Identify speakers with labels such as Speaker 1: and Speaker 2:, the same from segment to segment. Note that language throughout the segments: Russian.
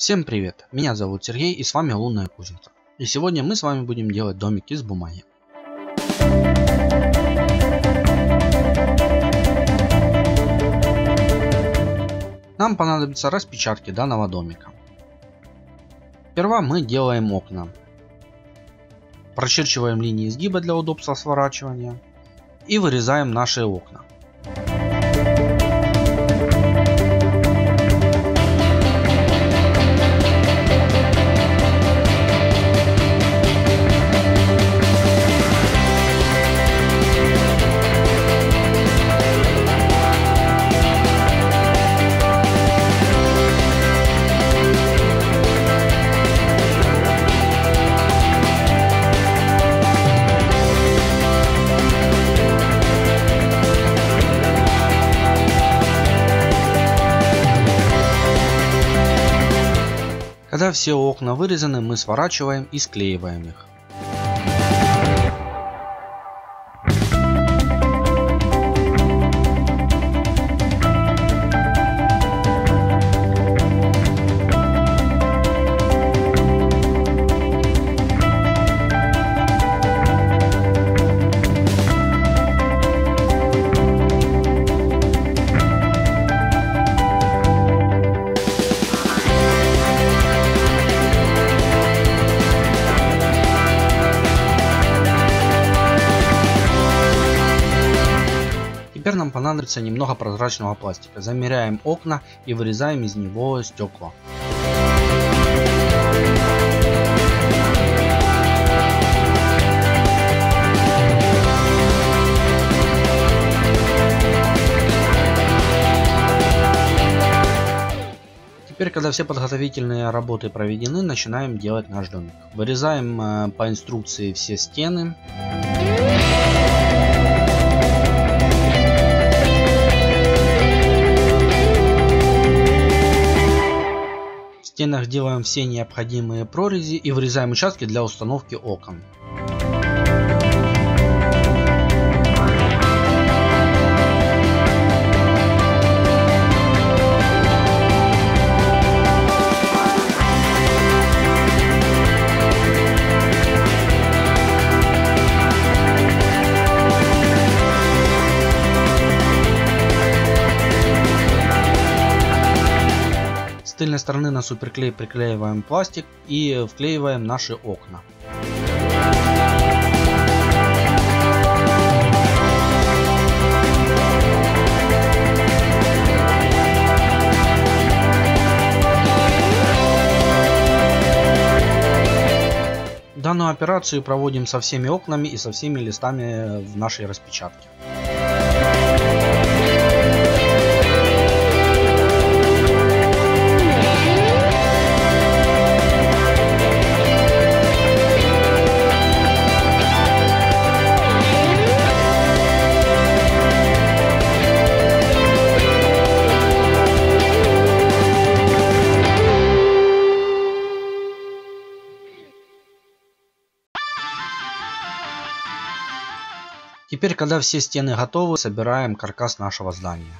Speaker 1: Всем привет! Меня зовут Сергей и с вами Лунная Кузница. И сегодня мы с вами будем делать домик из бумаги. Нам понадобятся распечатки данного домика. Сперва мы делаем окна. Прочерчиваем линии изгиба для удобства сворачивания. И вырезаем наши окна. Когда все окна вырезаны, мы сворачиваем и склеиваем их. Теперь нам понадобится немного прозрачного пластика. Замеряем окна и вырезаем из него стекла. Теперь, когда все подготовительные работы проведены, начинаем делать наш домик. Вырезаем по инструкции все стены. В стенах делаем все необходимые прорези и вырезаем участки для установки окон. С тыльной стороны на суперклей приклеиваем пластик и вклеиваем наши окна. Данную операцию проводим со всеми окнами и со всеми листами в нашей распечатке. Теперь, когда все стены готовы, собираем каркас нашего здания.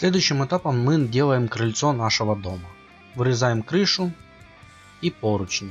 Speaker 1: Следующим этапом мы делаем крыльцо нашего дома. Вырезаем крышу и поручни.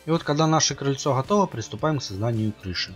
Speaker 1: И вот когда наше крыльцо готово, приступаем к созданию крыши.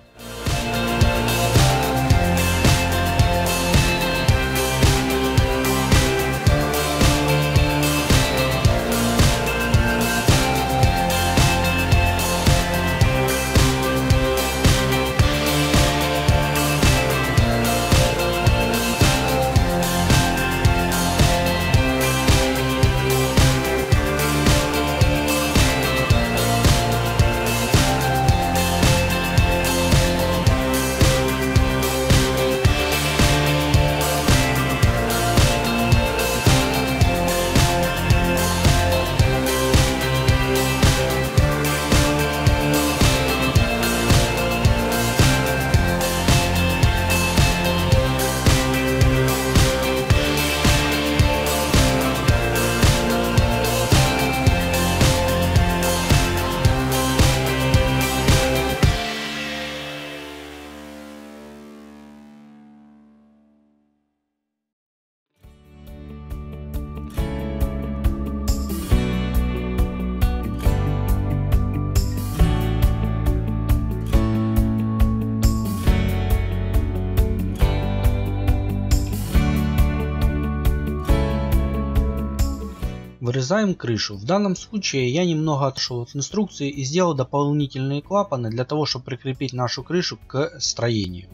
Speaker 1: Вырезаем крышу. В данном случае я немного отошел от инструкции и сделал дополнительные клапаны для того, чтобы прикрепить нашу крышу к строению.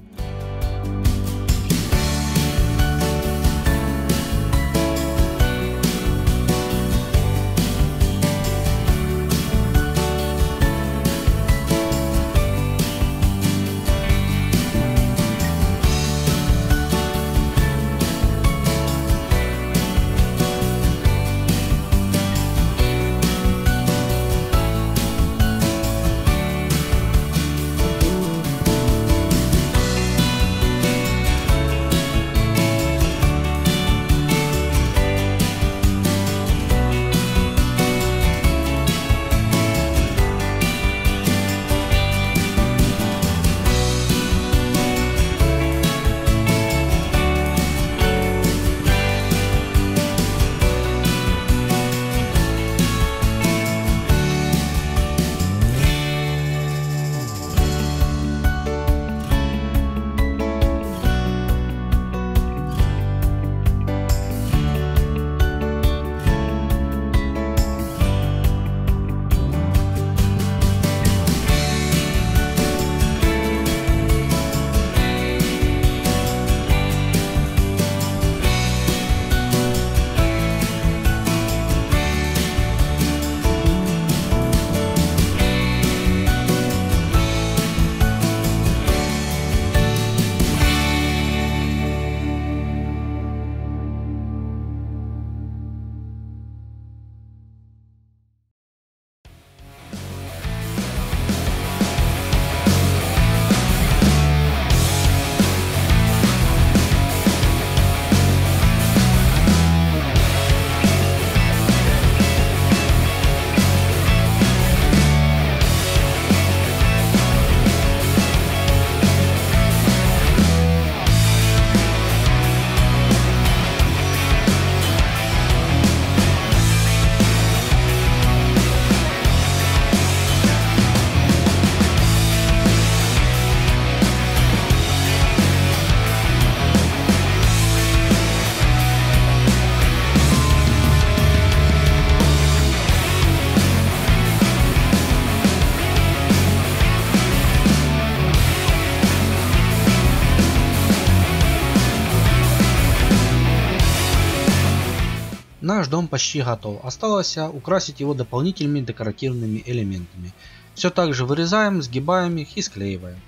Speaker 1: Наш дом почти готов. Осталось украсить его дополнительными декоративными элементами. Все так же вырезаем, сгибаем их и склеиваем.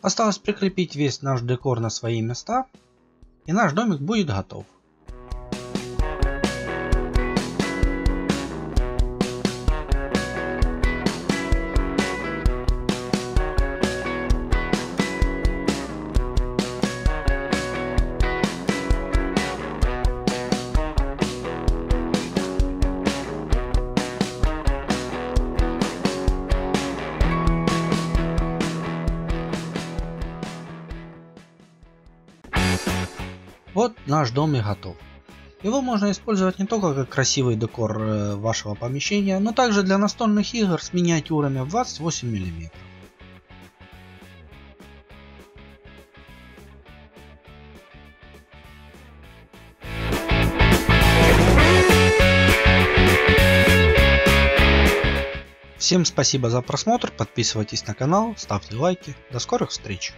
Speaker 1: Осталось прикрепить весь наш декор на свои места, и наш домик будет готов. Вот наш дом и готов. Его можно использовать не только как красивый декор вашего помещения, но также для настольных игр с миниатюрами в 28 мм. Всем спасибо за просмотр, подписывайтесь на канал, ставьте лайки. До скорых встреч!